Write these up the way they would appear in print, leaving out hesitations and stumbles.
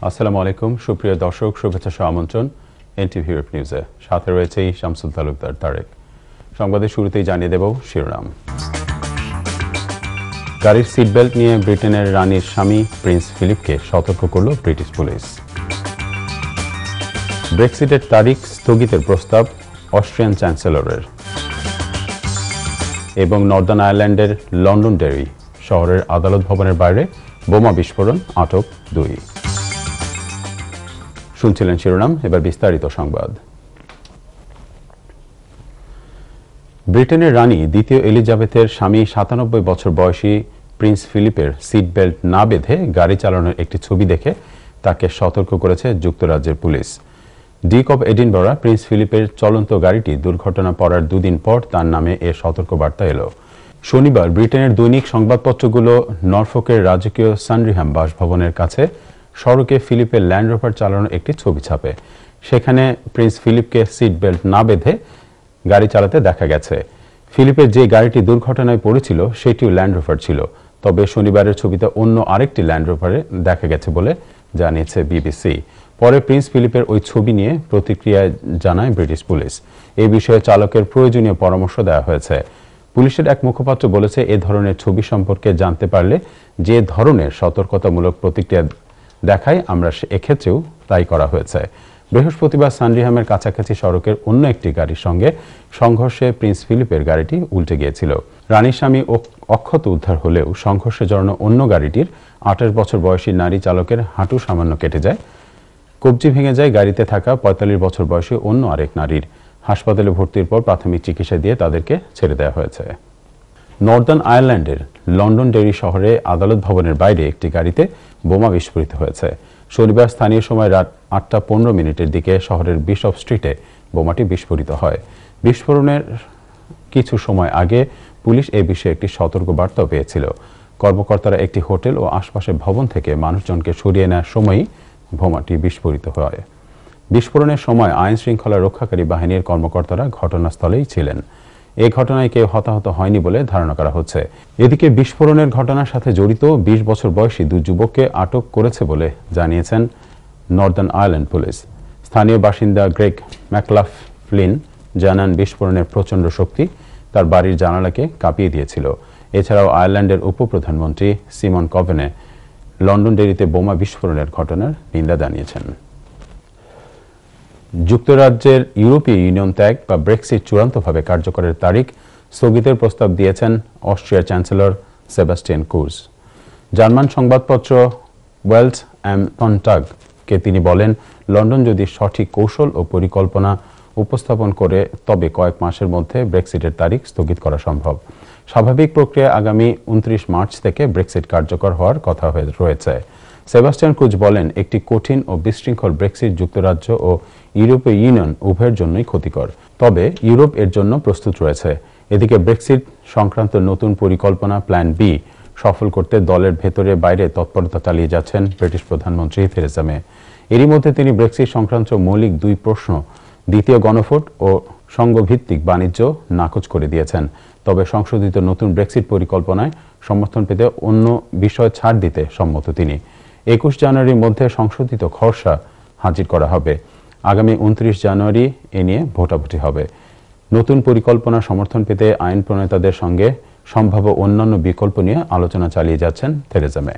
আসসালামু আলাইকুম সুপ্রিয় দর্শক, শুভেচ্ছা সহ আমন্ত্রণ এনটিভি ইউরোপ নিউজে। সাথে রয়েছে শামসুল তালুকদার তারেক। সংবাদের শুরুতেই জানিয়ে দেব শিরোনাম। গাড়ির সিট বেল্ট নিয়ে ব্রিটেনের রানীর স্বামী প্রিন্স ফিলিপকে সতর্ক করল ব্রিটিশ পুলিশ। ব্রেক্সিটের তারিখ স্থগিতের প্রস্তাব অস্ট্রিয়ান চ্যান্সেলরের। এবং নর্দার্ন আয়ারল্যান্ডের লন্ডনডেরি শহরের আদালত ভবনের বাইরে বোমা বিস্ফোরণ, আটক 2। শুনছিলেন শিরোনাম, এবার বিস্তারিত সংবাদ। ব্রিটেনের রানী দ্বিতীয় এলিজাবেথের স্বামী 97 বছর বয়সী প্রিন্স ফিলিপের সিট বেল্ট না বেঁধে গাড়ি চালানোর একটি ছবি দেখে তাকে সতর্ক করেছে যুক্তরাজ্যের পুলিশ। ডিক অব এডিনবরা প্রিন্স ফিলিপের চলন্ত গাড়িটি দুর্ঘটনা পড়ার দুদিন পর তার নামে এ সতর্কবার্তা এলো। শনিবার ব্রিটেনের দৈনিক সংবাদপত্রগুলো নরফোকের রাজকীয় সানরিহাম বাসভবনের কাছে সড়কে ফিলিপের ল্যান্ড রোভার চালানোর একটি ছবি ছাপে। সেখানে প্রিন্স ফিলিপকে সিট বেল্ট না বেঁধে গাড়ি চালাতে দেখা গেছে। ফিলিপের যে গাড়িটি দুর্ঘটনায় পড়েছিল সেটিও ল্যান্ড রোভার ছিল, তবে শনিবারের ছবিতে অন্য আরেকটি ল্যান্ড রোভারে দেখা গেছে বলে জানিয়েছে বিবিসি। পরে প্রিন্স ফিলিপের ওই ছবি নিয়ে প্রতিক্রিয়া জানায় ব্রিটিশ পুলিশ। এই বিষয়ে চালকের প্রয়োজনীয় পরামর্শ দেওয়া হয়েছে। পুলিশের এক মুখপাত্র বলেছে, এ ধরনের ছবি সম্পর্কে জানতে পারলে যে ধরনের সতর্কতামূলক প্রতিক্রিয়া দেখায় আমরা এক্ষেত্রেও তাই করা হয়েছে। বৃহস্পতিবার সানরিহামের কাছাকাছি সড়কের অন্য একটি গাড়ির সঙ্গে সংঘর্ষে প্রিন্স ফিলিপের গাড়িটি উল্টে গিয়েছিল। রানীর স্বামী অক্ষত উদ্ধার হলেও সংঘর্ষে জড়ানো অন্য গাড়িটির 28 বছর বয়সী নারী চালকের হাঁটু সামান্য কেটে যায়। কবজি ভেঙে যায় গাড়িতে থাকা 45 বছর বয়সী অন্য আরেক নারীর। হাসপাতালে ভর্তির পর প্রাথমিক চিকিৎসা দিয়ে তাদেরকে ছেড়ে দেওয়া হয়েছে। নর্দার্ন আয়ারল্যান্ডের লন্ডনডেরি শহরে আদালত ভবনের বাইরে একটি গাড়িতে বোমা বিস্ফোরিত হয়েছে। শনিবার স্থানীয় সময় রাত 8:15 দিকে শহরের বিশপ স্ট্রিটে বোমাটি বিস্ফোরিত হয়। বিস্ফোরণের কিছু সময় আগে পুলিশ এ বিষয়ে একটি সতর্কবার্তাও পেয়েছিল। কর্মকর্তারা একটি হোটেল ও আশপাশের ভবন থেকে মানুষজনকে সরিয়ে নেওয়ার সময়ই বোমাটি বিস্ফোরিত হয়। বিস্ফোরণের সময় আইন শৃঙ্খলা রক্ষাকারী বাহিনীর কর্মকর্তারা ঘটনাস্থলেই ছিলেন। এই ঘটনায় কেউ হতাহত হয়নি বলে ধারণা করা হচ্ছে। এদিকে বিস্ফোরণের ঘটনার সাথে জড়িত 20 বছর বয়সী 2 যুবককে আটক করেছে বলে জানিয়েছেন নর্দার্ন আয়ারল্যান্ড পুলিশ। স্থানীয় বাসিন্দা গ্রেগ ম্যাকলাফলিন জানান, বিস্ফোরণের প্রচণ্ড শক্তি তার বাড়ির জানালাকে কাঁপিয়ে দিয়েছিল। এছাড়াও আয়ারল্যান্ডের উপপ্রধানমন্ত্রী সিমন কভেনে লন্ডনডেরিতে বোমা বিস্ফোরণের ঘটনার নিন্দা জানিয়েছেন। যুক্তরাজ্যের ইউরোপীয় ইউনিয়ন ত্যাগ বা ব্রেক্সিট চূড়ান্তভাবে কার্যকরের তারিখ স্থগিতের প্রস্তাব দিয়েছেন অস্ট্রিয়ার চ্যান্সেলর সেবাস্টিয়ান কুর্জ। জার্মান সংবাদপত্র ওয়েলট অ্যাম টনটাগকে তিনি বলেন, লন্ডন যদি সঠিক কৌশল ও পরিকল্পনা উপস্থাপন করে তবে কয়েক মাসের মধ্যে ব্রেক্সিটের তারিখ স্থগিত করা সম্ভব। স্বাভাবিক প্রক্রিয়া আগামী 29 মার্চ থেকে ব্রেক্সিট কার্যকর হওয়ার কথা রয়েছে। সেবাস্টিয়ান কুর্জ বলেন, একটি কঠিন ও বিশৃঙ্খল ব্রেক্সিট যুক্তরাজ্য ও ইউরোপীয় ইউনিয়ন উভয়ের জন্যই ক্ষতিকর, তবে ইউরোপ এর জন্য প্রস্তুত রয়েছে। এদিকে ব্রেক্সিট সংক্রান্ত নতুন পরিকল্পনা প্ল্যান বি সফল করতে দলের ভেতরে বাইরে তৎপরতা চালিয়ে যাচ্ছেন ব্রিটিশ প্রধানমন্ত্রী থেরেসা মে। এরই মধ্যে তিনি ব্রেক্সিট সংক্রান্ত মৌলিক 2 প্রশ্ন, দ্বিতীয় গণভোট ও সংঘভিত্তিক বাণিজ্য নাকচ করে দিয়েছেন। তবে সংশোধিত নতুন ব্রেক্সিট পরিকল্পনায় সমর্থন পেতে অন্য বিষয় ছাড় দিতে সম্মত তিনি। 21 জানুয়ারির মধ্যে সংশোধিত খসড়া হাজির করা হবে। আগামী 29 জানুয়ারি এ নিয়ে ভোটাভুটি হবে। নতুন পরিকল্পনা সমর্থন পেতে আইন প্রণেতাদের সঙ্গে সম্ভাব্য অন্যান্য বিকল্প নিয়ে আলোচনা চালিয়ে যাচ্ছেন থেরেসা মে।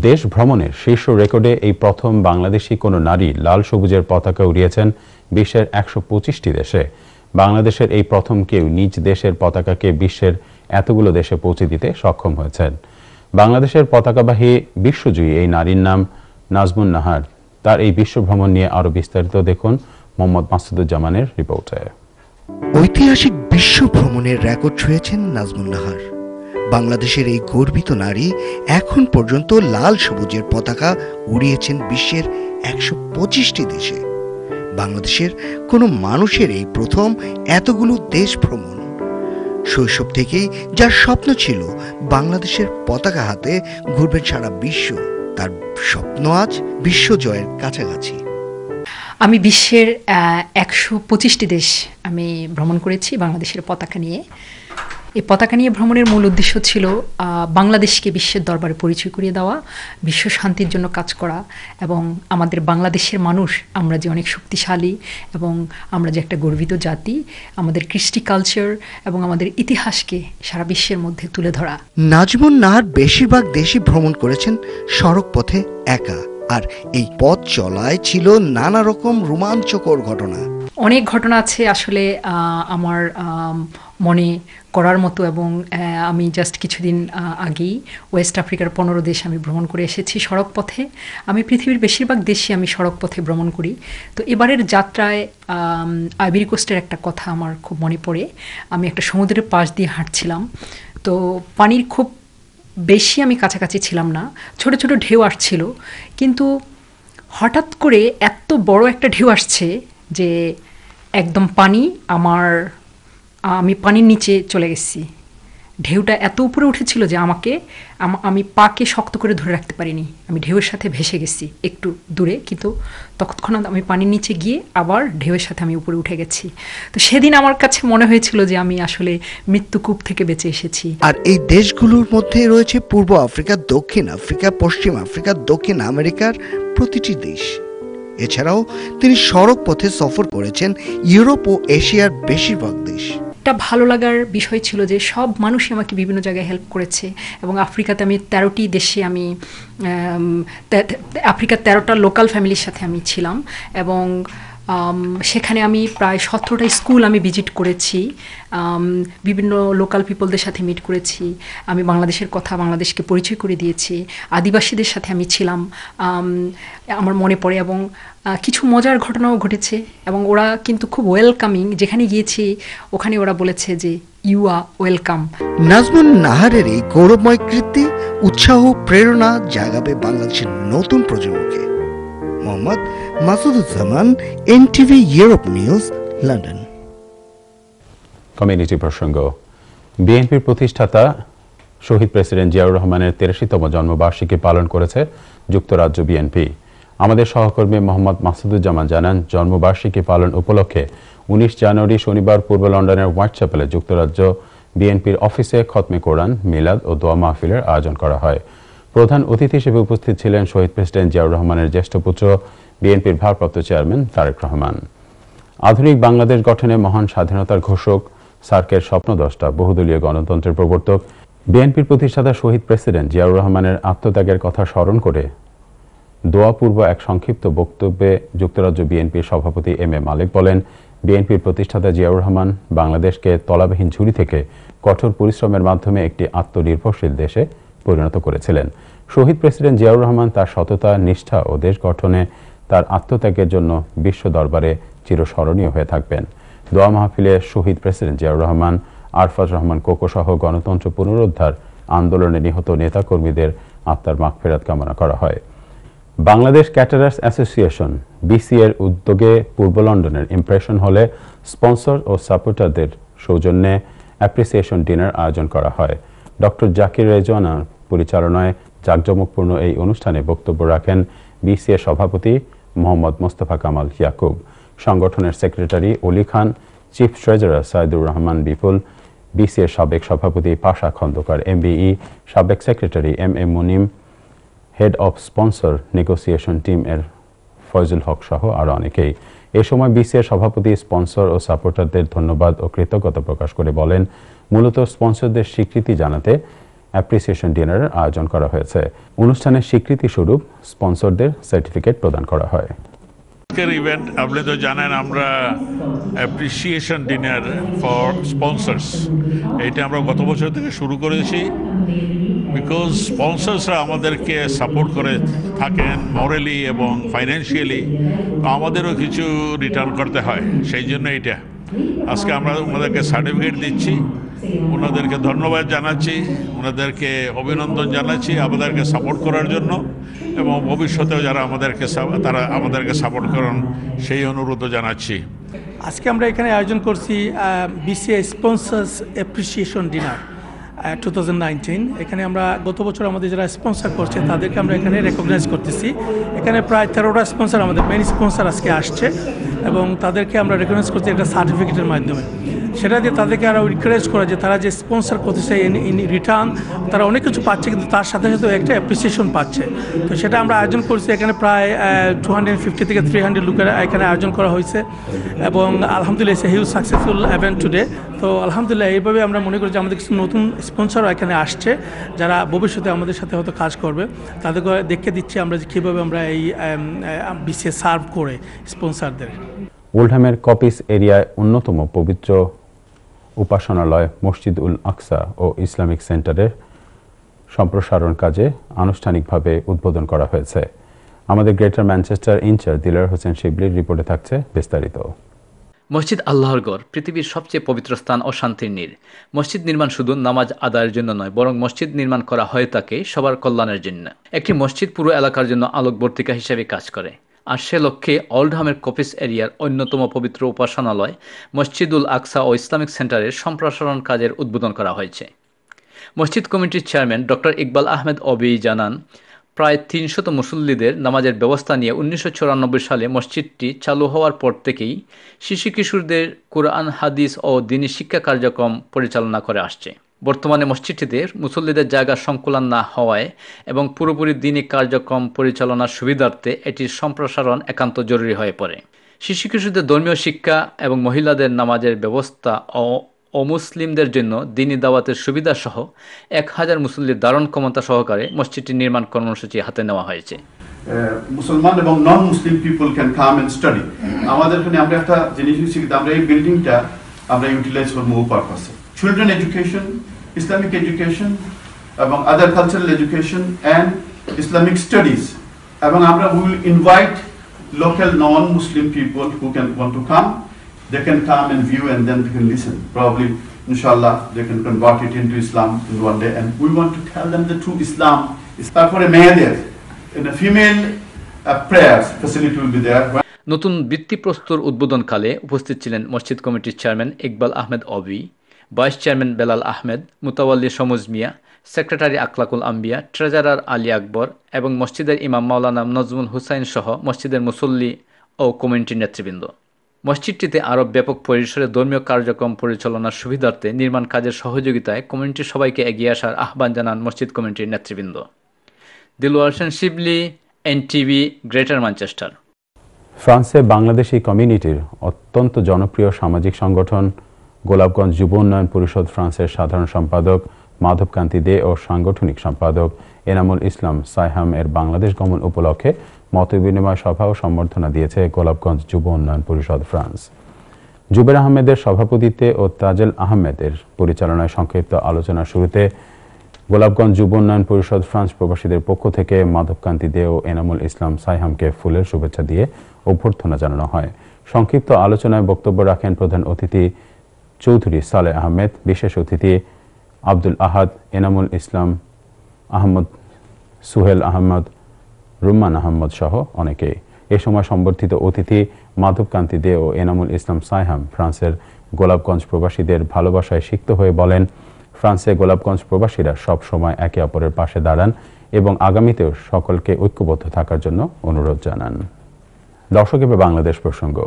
দেশ ভ্রমণের শীর্ষ রেকর্ডে এই প্রথম বাংলাদেশি কোনো নারী লাল সবুজের পতাকা উড়িয়েছেন বিশ্বের 125টি দেশে। বাংলাদেশের এই প্রথম কেউ নিজ দেশের পতাকাকে বিশ্বের এতগুলো দেশে পৌঁছে দিতে সক্ষম হয়েছেন। বাংলাদেশের পতাকাবাহী বিশ্বজয়ী এই নারীর নাম নাজমুন নাহার। তার এই বিশ্ব ভ্রমণ নিয়ে আরো বিস্তারিত দেখুন মোহাম্মদ মাসুদুজ্জামানের রিপোর্টে। ঐতিহাসিক বিশ্ব ভ্রমণের রেকর্ড ছুঁয়েছেন নাজমুন নাহার। বাংলাদেশের এই গর্বিত নারী এখন পর্যন্ত লাল সবুজের পতাকা উড়িয়েছেন বিশ্বের 125টি দেশে। বাংলাদেশের কোনো মানুষের এই প্রথম এতগুলো দেশ ভ্রমণ। শৈশব থেকেই যার স্বপ্ন ছিল বাংলাদেশের পতাকা হাতে ঘুরবেন সারা বিশ্ব, তার স্বপ্ন আজ বিশ্ব জয়ের কাছাকাছি। আমি বিশ্বের 125টি দেশ আমি ভ্রমণ করেছি বাংলাদেশের পতাকা নিয়ে। এই পতাকা নিয়ে ভ্রমণের মূল উদ্দেশ্য ছিল বাংলাদেশকে বিশ্বের দরবারে পরিচয় করিয়ে দেওয়া, বিশ্ব শান্তির জন্য কাজ করা, এবং আমাদের বাংলাদেশের মানুষ আমরা যে অনেক শক্তিশালী এবং আমরা যে একটা গর্বিত জাতি, আমাদের কৃষ্টি কালচার এবং আমাদের ইতিহাসকে সারা বিশ্বের মধ্যে তুলে ধরা। নাজমুন নাহার বেশিরভাগ দেশই ভ্রমণ করেছেন সড়ক পথে একা, আর এই পথ চলায় ছিল নানা রকম রোমাঞ্চকর ঘটনা। অনেক ঘটনা আছে আসলে আমার মনে করার মতো, এবং আমি জাস্ট কিছুদিন আগেই ওয়েস্ট আফ্রিকার 15 দেশ আমি ভ্রমণ করে এসেছি সড়ক পথে। আমি পৃথিবীর বেশিরভাগ দেশে আমি সড়ক পথে ভ্রমণ করি। তো এবারের যাত্রায় আইভরি কোস্টের একটা কথা আমার খুব মনে পড়ে। আমি একটা সমুদ্রের পাশ দিয়ে হাঁটছিলাম, তো পানির খুব বেশি আমি কাছাকাছি ছিলাম না, ছোট ছোট ঢেউ আসছিল, কিন্তু হঠাৎ করে এত বড় একটা ঢেউ আসছে যে একদম আমি পানির নিচে চলে গেছি। ঢেউটা এত উপরে উঠেছিল যে আমি পাকে শক্ত করে ধরে রাখতে পারিনি, আমি ঢেউয়ের সাথে ভেসে গেছি একটু দূরে, কিন্তু তৎক্ষণাৎ আমি পানির নিচে গিয়ে আবার ঢেউয়ের সাথে আমি উপরে উঠে গেছি। তো সেদিন আমার কাছে মনে হয়েছিল যে আমি আসলে মৃত্যুকূপ থেকে বেঁচে এসেছি। আর এই দেশগুলোর মধ্যে রয়েছে পূর্ব আফ্রিকা, দক্ষিণ আফ্রিকা, পশ্চিম আফ্রিকা, দক্ষিণ আমেরিকার প্রতিটি দেশ। এছাড়াও তিনি সড়ক পথে সফর করেছেন ইউরোপ ও এশিয়ার বেশিরভাগ দেশ। একটা ভালো লাগার বিষয় ছিল যে সব মানুষই আমাকে বিভিন্ন জায়গায় হেল্প করেছে, এবং আফ্রিকাতে আমি 13টি দেশে আফ্রিকার 13টা লোকাল ফ্যামিলির সাথে আমি ছিলাম, এবং সেখানে আমি প্রায় 17টা স্কুল আমি ভিজিট করেছি, বিভিন্ন লোকাল পিপলদের সাথে মিট করেছি, আমি বাংলাদেশকে পরিচয় করে দিয়েছি, আদিবাসীদের সাথে আমি ছিলাম আমার মনে পড়ে, এবং কিছু মজার ঘটনাও ঘটেছে, এবং ওরা কিন্তু খুব ওয়েলকামিং। যেখানে গিয়েছি ওখানে ওরা বলেছে যে ইউ আর ওয়েলকাম। নাজমুন নাহারের এই গৌরবময় কীর্তি উৎসাহ প্রেরণা জাগাবে বাংলাদেশের নতুন প্রজন্মকে। Mohammad Masuduzzaman, NTV Europe news, London. Community প্রসঙ্গ। বিএনপির প্রতিষ্ঠাতা শহীদ প্রেসিডেন্ট জিয়াউর রহমানের 83তম জন্মবার্ষিকী পালন করেছে যুক্তরাজ্য বিএনপি। আমাদের সহকর্মী মোহাম্মদ মাসুদুজ্জামান জানান, জন্মবার্ষিকী পালন উপলক্ষে 19 জানুয়ারি শনিবার পূর্ব লন্ডনের হোয়াইট চ্যাপেলে যুক্তরাজ্য বিএনপির অফিসে খতমে কোরআন, মিলাদ ও দোয়া মাহফিলের আয়োজন করা হয়। প্রধান অতিথি হিসেবে উপস্থিত ছিলেন শহীদ প্রেসিডেন্ট জিয়াউর রহমানের জ্যেষ্ঠ পুত্র, বিএনপির ভারপ্রাপ্ত চেয়ারম্যান তারেক রহমান। আধুনিক বাংলাদেশ গঠনে মহান স্বাধীনতার ঘোষক, সার্কের স্বপ্নদ্রষ্টা, বহুদলীয় গণতন্ত্রের প্রবর্তক, বিএনপির প্রতিষ্ঠাতা শহীদ প্রেসিডেন্ট জিয়াউর রহমানের আত্মত্যাগের কথা স্মরণ করে দোয়াপূর্ব এক সংক্ষিপ্ত বক্তব্যে যুক্তরাজ্য বিএনপির সভাপতি এম এ মালিক বলেন, বিএনপির প্রতিষ্ঠাতা জিয়াউর রহমান বাংলাদেশকে তলাবিহীন ঝুড়ি থেকে কঠোর পরিশ্রমের মাধ্যমে একটি আত্মনির্ভরশীল দেশে পরিণত করেছিলেন। শহীদ প্রেসিডেন্ট জিয়াউর রহমান তার সততা, নিষ্ঠা ও দেশ গঠনে তার আত্মত্যাগের জন্য বিশ্ব দরবারে চিরস্মরণীয় হয়ে থাকবেন। দোয়া মাহফিলে শহীদ প্রেসিডেন্ট জিয়াউর রহমান, আরফাজ রহমান কোকো সহ গণতন্ত্র পুনরুদ্ধার আন্দোলনে নিহত নেতাকর্মীদের আত্মার মাগফিরাত কামনা করা হয়। বাংলাদেশ ক্যাটারার্স অ্যাসোসিয়েশন বিসি এর উদ্যোগে পূর্ব লন্ডনের ইমপ্রেশন হলে স্পন্সর ও সাপোর্টারদের সৌজন্যে অ্যাপ্রিসিয়েশন ডিনার আয়োজন করা হয়। ডক্টর জাকির রেজওয়ানার পরিচালনায় জাঁকজমকপূর্ণ এই অনুষ্ঠানে বক্তব্য রাখেন বিসি এর সভাপতি মোহাম্মদ মোস্তফা কামাল ইয়াকুব, সংগঠনের secretary Oli Khan, chief treasurer Saidur Rahman Bipul, BC এর সাবেক সভাপতি পাশা খন্দকার এমবিই, সাবেক secretary M A Munim, head of sponsor negotiation team এর ফয়জুল হক সহ আরও অনেকেই। এ সময় বিসি এর সভাপতি স্পন্সর ও সাপোর্টারদের ধন্যবাদ ও কৃতজ্ঞতা প্রকাশ করে বলেন, মূলত স্পন্সরদের স্বীকৃতি জানাতে অ্যাপ্রিসিয়েশন ডিনারের আয়োজন করা হয়েছে। অনুষ্ঠানের স্বীকৃতি স্বরূপ স্পন্সরদের সার্টিফিকেট প্রদান করা হয়। ইভেন্ট আপনি তো জানেন, আমরা অ্যাপ্রিসিয়েশন ডিনার ফর স্পন্সর্স এটা আমরা গত বছর থেকে শুরু করেছি, বিকজ স্পন্সর্সরা আমাদেরকে সাপোর্ট করে থাকেন মরালি এবং ফাইন্যান্সিয়ালি, তো আমাদেরও কিছু রিটার্ন করতে হয়। সেই জন্য এটা আজকে আমরা ওনাদেরকে সার্টিফিকেট দিচ্ছি, ওনাদেরকে ধন্যবাদ জানাচ্ছি, ওনাদেরকে অভিনন্দন জানাচ্ছি আমাদেরকে সাপোর্ট করার জন্য, এবং ভবিষ্যতেও যারা আমাদেরকে সাপোর্ট করেন সেই অনুরোধও জানাচ্ছি। আজকে আমরা এখানে আয়োজন করছি বিসিআই স্পন্সর্স অ্যাপ্রিসিয়েশন ডিনার 2019। এখানে আমরা গত বছর আমাদের যারা স্পন্সর করছে তাদেরকে আমরা এখানে রেকগনাইজ করতেছি। এখানে প্রায় 13টা স্পন্সর, আমাদের মেইন স্পন্সর আজকে আসছে, এবং তাদেরকে আমরা রেকগনাইজ করছি একটা সার্টিফিকেটের মাধ্যমে। সেটা দিয়ে তাদেরকে আরও এনকারেজ করা যে তারা যে স্পন্সর করতেছে ইন রিটার্ন তারা অনেক কিছু পাচ্ছে, কিন্তু তার সাথে সাথে একটা অ্যাপ্রিসিয়েশন পাচ্ছে। তো সেটা আমরা আয়োজন করছি, এখানে প্রায় 250 থেকে 300 লোকের এখানে আয়োজন করা হয়েছে এবং আলহামদুলিল্লাহ it's a huge successful event today. তো আলহামদুলিল্লাহ এইভাবে আমরা মনে করি যে আমাদের কিছু নতুন স্পন্সরও এখানে আসছে যারা ভবিষ্যতে আমাদের সাথে হয়তো কাজ করবে, তাদেরকে দেখে দিচ্ছি আমরা যে কীভাবে আমরা এই বিসিএস সার্ভ করে স্পন্সরদের। ওল্ডহ্যামের কপিস এরিয়ায় অন্যতম পবিত্র উপাসনালয় মসজিদ উল আকসা ও ইসলামিক সেন্টারের সম্প্রসারণ কাজে আনুষ্ঠানিকভাবে উদ্বোধন করা হয়েছে। আমাদের greater Manchester in charge Dilwar Hossain শিবলির রিপোর্টে থাকছে বিস্তারিত। মসজিদ আল্লাহর ঘর, পৃথিবীর সবচেয়ে পবিত্র স্থান ও শান্তির নীড়। মসজিদ নির্মাণ শুধু নামাজ আদায়ের জন্য নয়, বরং মসজিদ নির্মাণ করা হয়ে থাকে সবার কল্যাণের জন্য। একটি মসজিদ পুরো এলাকার জন্য আলোকবর্তিকা হিসেবে কাজ করে, আর সে লক্ষ্যে ওল্ডহ্যামের কপিস এরিয়ার অন্যতম পবিত্র উপাসনালয় মসজিদুল আকসা ও ইসলামিক সেন্টারের সম্প্রসারণ কাজের উদ্বোধন করা হয়েছে। মসজিদ কমিটির চেয়ারম্যান ডক্টর ইকবাল আহমেদ অবি জানান, প্রায় 300 মুসল্লিদের নামাজের ব্যবস্থা নিয়ে 1994 সালে মসজিদটি চালু হওয়ার পর থেকেই শিশু কিশোরদের কুরআন, হাদিস ও দ্বীনি শিক্ষা কার্যক্রম পরিচালনা করে আসছে। বর্তমানে মসজিদটিতে মুসল্লিদের জায়গা সংকুলান না হওয়ায় এবং পুরোপুরি দ্বীনি কার্যক্রম পরিচালনার সুবিধার্থে এটির সম্প্রসারণ একান্ত জরুরি হয়ে পড়ে। শিশু কিশোরদের ধর্মীয় শিক্ষা এবং মহিলাদের নামাজের ব্যবস্থা ও অমুসলিমদের জন্য দ্বীনি দাওয়াতের সুবিধা সহ 1000 মুসল্লির ধারণ ক্ষমতা সহকারে মসজিদটির নির্মাণ কর্মসূচি হাতে নেওয়া হয়েছে। মুসলমান এবং non Muslim people can come and study. আমাদের এখানে আমরা একটা জিনিস শিখতে, আমরা এই বিল্ডিংটা আমরা ইউটিলাইজ করব ও পারপাসে, চিলড্রেন এডুকেশন, ইসলামিক এডুকেশন এবং other cultural education and Islamic studies. এবং আমরা will invite local non Muslim people who can want to come. They can come and view and then they can listen. Probably, inshallah, they can convert it into Islam in one day. And we want to tell them the true Islam. For a male and a female prayers facility will be there. নতুন ভিত্তিপ্রস্তর উদ্বোধনকালে উপস্থিত ছিলেন মসজিদ কমিটির chairman Iqbal Ahmed Obi, vice chairman Belal Ahmed, মুতাওয়াল্লি Somuj Mia, secretary Akhlakul Ambia, treasurer Ali Akbar এবং মসজিদের ইমাম মাওলানা নজমুল হুসাইন সহ মসজিদের মুসল্লি ও কমিটির নেতৃবৃন্দ। মসজিদটিতে আরও ব্যাপক পরিসরে ধর্মীয় কার্যক্রম পরিচালনার সুবিধার্থে নির্মাণ কাজের সহযোগিতায় কমিটির সবাইকে এগিয়ে আসার আহ্বান জানান মসজিদ কমিটির নেতৃবৃন্দ। দিলওয়ার হোসেন শিবলি, এনটিভি, গ্রেটার ম্যানচেস্টার। ফ্রান্সে বাংলাদেশি কমিউনিটির অত্যন্ত জনপ্রিয় সামাজিক সংগঠন গোলাপগঞ্জ যুব উন্নয়ন পরিষদ ফ্রান্সের সাধারণ সম্পাদক মাধবকান্তি দে ও সাংগঠনিক সম্পাদক এনামুল ইসলাম সাইহাম এর বাংলাদেশ গমন উপলক্ষে মতবিনিময় সভা ও সম্বর্ধনা দিয়েছে গোলাপগঞ্জ যুব উন্নয়ন পরিষদ ফ্রান্স। জুবের আহমেদের সভাপতিত্বে ও তাজেল আহমেদের পরিচালনায় সংক্ষিপ্ত আলোচনার শুরুতে গোলাপগঞ্জ যুব উন্নয়ন পরিষদ ফ্রান্স প্রবাসীদের পক্ষ থেকে মাধবকান্তি দে ও এনামুল ইসলাম সাইহামকে ফুলের শুভেচ্ছা দিয়ে অভ্যর্থনা জানানো হয়। সংক্ষিপ্ত আলোচনায় বক্তব্য রাখেন প্রধান অতিথি চৌধুরী সালেহ আহমেদ, বিশেষ অতিথি আব্দুল আহাদ, এনামুল ইসলাম আহমদ, সুহেল আহমদ, রুম্মান আহমদ সহ অনেকেই। এ সময় সম্বর্ধিত অতিথি মাধবকান্তি দে ও এনামুল ইসলাম সাইহাম ফ্রান্সের গোলাপগঞ্জ প্রবাসীদের ভালোবাসায় সিক্ত হয়ে বলেন, ফ্রান্সে গোলাপগঞ্জ প্রবাসীরা সব সময় একে অপরের পাশে দাঁড়ান এবং আগামীতেও সকলকে ঐক্যবদ্ধ থাকার জন্য অনুরোধ জানান। দর্শক, এবার বাংলাদেশ প্রসঙ্গ।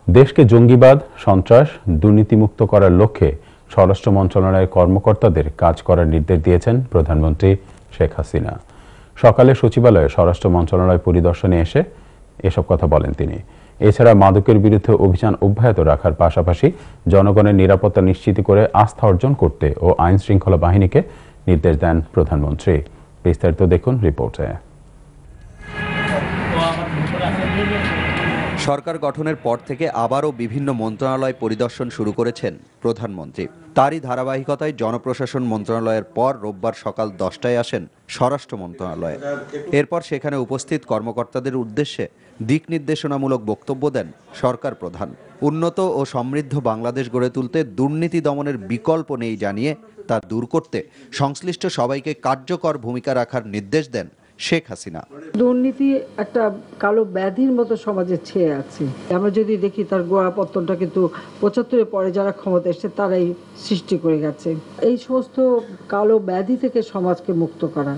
দেশকে জঙ্গিবাদ, সন্ত্রাস, দুর্নীতিমুক্ত করার লক্ষ্যে স্বরাষ্ট্র মন্ত্রণালয়ের কর্মকর্তাদের কাজ করার নির্দেশ দিয়েছেন প্রধানমন্ত্রী শেখ হাসিনা। সকালে সচিবালয়ে স্বরাষ্ট্র মন্ত্রণালয় পরিদর্শনে এসে এসব কথা বলেন তিনি। এছাড়া মাদকের বিরুদ্ধে অভিযান অব্যাহত রাখার পাশাপাশি জনগণের নিরাপত্তা নিশ্চিত করে আস্থা অর্জন করতে ও আইন শৃঙ্খলা বাহিনীকে নির্দেশ দেন প্রধানমন্ত্রী। বিস্তারিত দেখুন রিপোর্টে। সরকার গঠনের পর থেকে আবারও বিভিন্ন মন্ত্রণালয় পরিদর্শন শুরু করেছেন প্রধানমন্ত্রী। তারই ধারাবাহিকতায় জনপ্রশাসন মন্ত্রণালয়ের পর রোববার সকাল 10টায় আসেন স্বরাষ্ট্র মন্ত্রণালয়ে। এরপর সেখানে উপস্থিত কর্মকর্তাদের উদ্দেশ্যে দিক নির্দেশনামূলক বক্তব্য দেন সরকার প্রধান। উন্নত ও সমৃদ্ধ বাংলাদেশ গড়ে তুলতে দুর্নীতি দমনের বিকল্প নেই জানিয়ে তা দূর করতে সংশ্লিষ্ট সবাইকে কার্যকর ভূমিকা রাখার নির্দেশ দেন শেখ হাসিনা। দুর্নীতি একটা কালো ব্যাধির মতো সমাজে ছেয়ে আছে। আমরা যদি দেখি তার গোড়াপত্তনটা কিন্তু 75-এর পরে যারা ক্ষমতা এসেছে তারাই সৃষ্টি করে গেছে। এই সমস্ত কালো ব্যাধি থেকে সমাজকে মুক্ত করা,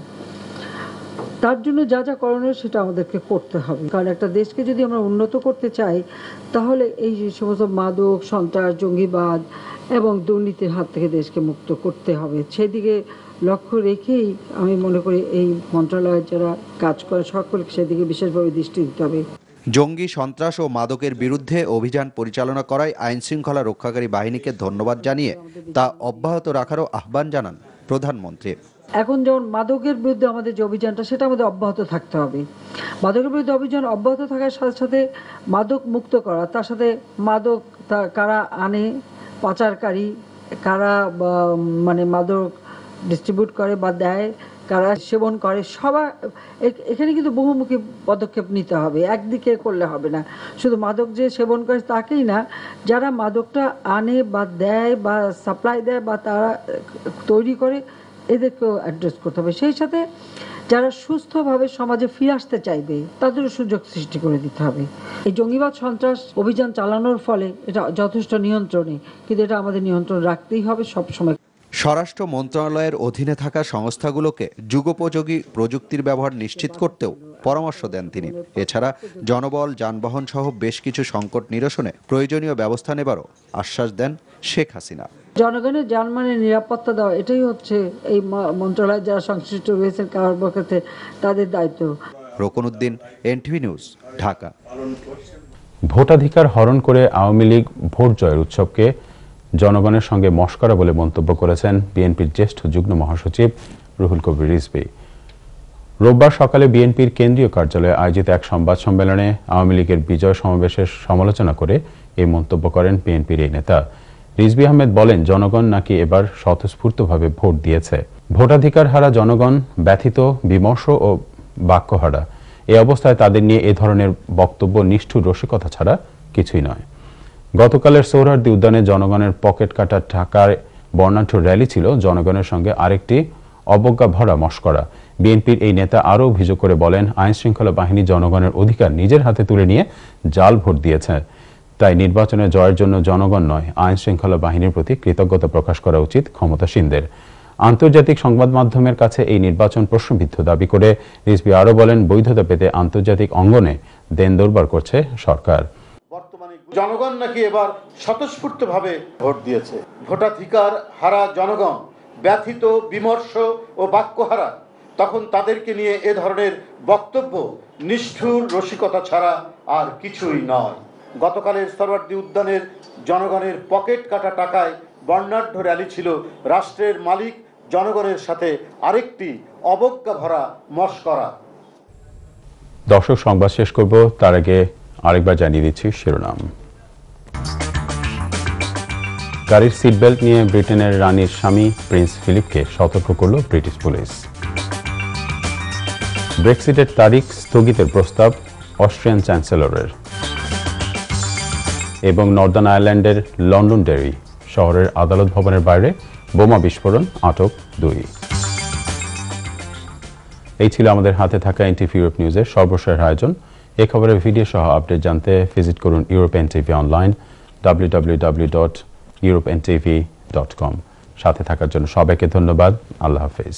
তার জন্য যা যা করণীয় সেটা আমাদেরকে করতে হবে, কারণ একটা দেশকে যদি আমরা উন্নত করতে চাই তাহলে এই যে সমস্ত মাদক, সন্ত্রাস, জঙ্গিবাদ এবং দুর্নীতির হাত থেকে দেশকে মুক্ত করতে হবে। সেদিকে লক্ষ্য রেখেই আমি মনে করি এই মন্ত্রণালয়ের যারা কাজ করে সকলকে সেদিকে বিশেষভাবে দৃষ্টি দিতে হবে। জঙ্গি, সন্ত্রাস ও মাদকের বিরুদ্ধে অভিযান পরিচালনা করায় আইন শৃঙ্খলা রক্ষাকারী বাহিনীকে ধন্যবাদ জানিয়ে তা অব্যাহত রাখারও আহ্বান জানান প্রধানমন্ত্রী। এখন যেমন মাদকের বিরুদ্ধে আমাদের যে অভিযানটা সেটা আমাদের অব্যাহত থাকতে হবে। মাদকের বিরুদ্ধে অভিযান অব্যাহত থাকার সাথে সাথে মাদক মুক্ত করা, তার সাথে মাদক কারা আনে, পাচারকারী কারা মানে মাদক ডিস্ট্রিবিউট করে বা দেয়, কারা সেবন করে, সবার এখানে কিন্তু বহুমুখী পদক্ষেপ নিতে হবে। একদিকে করলে হবে না, শুধু মাদক যে সেবন করে তাকেই না, যারা মাদকটা আনে বা দেয় বা সাপ্লাই দেয় বা তারা তৈরি করে এদেরকেও অ্যাড্রেস করতে হবে। সেই সাথে যারা সুস্থভাবে সমাজে ফিরে আসতে চাইবে তাদেরও সুযোগ সৃষ্টি করে দিতে হবে। এই জঙ্গিবাদ সন্ত্রাস অভিযান চালানোর ফলে এটা যথেষ্ট নিয়ন্ত্রণে, কিন্তু এটা আমাদের নিয়ন্ত্রণ রাখতেই হবে সব সময়। স্বরাষ্ট্র মন্ত্রণালয়ের অধীনে থাকা সংস্থাগুলোকে যুগোপযোগী প্রযুক্তির ব্যবহার নিশ্চিত করতেও পরামর্শ দেন তিনি। এছাড়া জনবল, যানবাহন সহ বেশ কিছু সংকট নিরসনে প্রয়োজনীয় ব্যবস্থা নেবারও আশ্বাস দেন শেখ হাসিনা। জনগণের জানমালের নিরাপত্তা দেওয়া এটাই হচ্ছে এই মন্ত্রণালয়ের যারা সংশ্লিষ্ট রয়েছেন কর্মকর্তা তাদের দায়িত্ব। Rokonuddin, NTV news, Dhaka. ভোটাধিকার হরণ করে আওয়ামী লীগ ভোট জয়ের উৎসবকে জনগণের সঙ্গে মশকরা বলে মন্তব্য করেছেন বিএনপির জ্যেষ্ঠ যুগ্ম মহাসচিব রুহুল কবির রিজভী। রোববার সকালে বিএনপির কেন্দ্রীয় কার্যালয়ে আয়োজিত এক সংবাদ সম্মেলনে আওয়ামী লীগের বিজয় সমাবেশের সমালোচনা করে এই মন্তব্য করেন বিএনপির এই নেতা। রিজভী আহমেদ বলেন, জনগণ নাকি এবার স্বতঃস্ফূর্তভাবে ভোট দিয়েছে। ভোটাধিকার হারা জনগণ ব্যথিত, বিমর্ষ ও বাক্যহারা। এই অবস্থায় তাদের নিয়ে এ ধরনের বক্তব্য নিষ্ঠুর রসিকতা ছাড়া কিছুই নয়। গতকালের সোহরাওয়ার্দী উদ্যানে জনগণের পকেট কাটা টাকার বর্ণাঢ্য র্যালি ছিল জনগণের সঙ্গে আরেকটি অবজ্ঞা ভরা মশকরা। বিএনপির এই নেতা আরও অভিযোগ করে বলেন, আইন শৃঙ্খলা বাহিনী জনগণের অধিকার নিজের হাতে তুলে নিয়ে জাল ভোট দিয়েছে। তাই নির্বাচনে জয়ের জন্য জনগণ নয়, আইন শৃঙ্খলা বাহিনীর প্রতি কৃতজ্ঞতা প্রকাশ করা উচিত ক্ষমতাসীনদের। আন্তর্জাতিক সংবাদ মাধ্যমের কাছে এই নির্বাচন প্রশ্নবিদ্ধ দাবি করে রিজভী আরও বলেন, বৈধতা পেতে আন্তর্জাতিক অঙ্গনে দেন দরবার করছে সরকার। জনগণ নাকি এবার স্বতঃস্ফূর্তভাবে ভোট দিয়েছে। ভোটাধিকার হারা জনগণ ব্যথিত, বিমর্ষ ও বাক্যহারা। তখন তাদেরকে নিয়ে এ ধরনের বক্তব্য নিষ্ঠুর রসিকতা ছাড়া আর কিছুই নয়। গতকালের সোহরাওয়ার্দী উদ্যানের জনগণের পকেট কাটা টাকায় বর্ণাঢ্য র্যালি ছিল রাষ্ট্রের মালিক জনগণের সাথে আরেকটি অবজ্ঞা ভরা মশকরা। দর্শক, সংবাদ শেষ করব, তার আগে আরেকবার জানিয়ে দিচ্ছি শিরোনাম। গাড়ির সিট বেল্ট নিয়ে ব্রিটেনের রানীর স্বামী প্রিন্স ফিলিপকে সতর্ক করল ব্রিটিশ পুলিশ। ব্রেক্সিটের তারিখ স্থগিতের প্রস্তাব অস্ট্রিয়ান চ্যান্সেলরের। এবং নর্দার্ন আয়ারল্যান্ডের লন্ডনডেরি শহরের আদালত ভবনের বাইরে বোমা বিস্ফোরণ, আটক 2। এই ছিল আমাদের হাতে থাকা এনটিভি ইউরোপ নিউজের সর্বশেষ আয়োজন। এই খবরের ভিডিও সহ আপডেট জানতে ভিজিট করুন ইউরোপ এনটিভি অনলাইন www.europntv.com। সাথে থাকার জন্য সবাইকে ধন্যবাদ। আল্লাহ হাফেজ।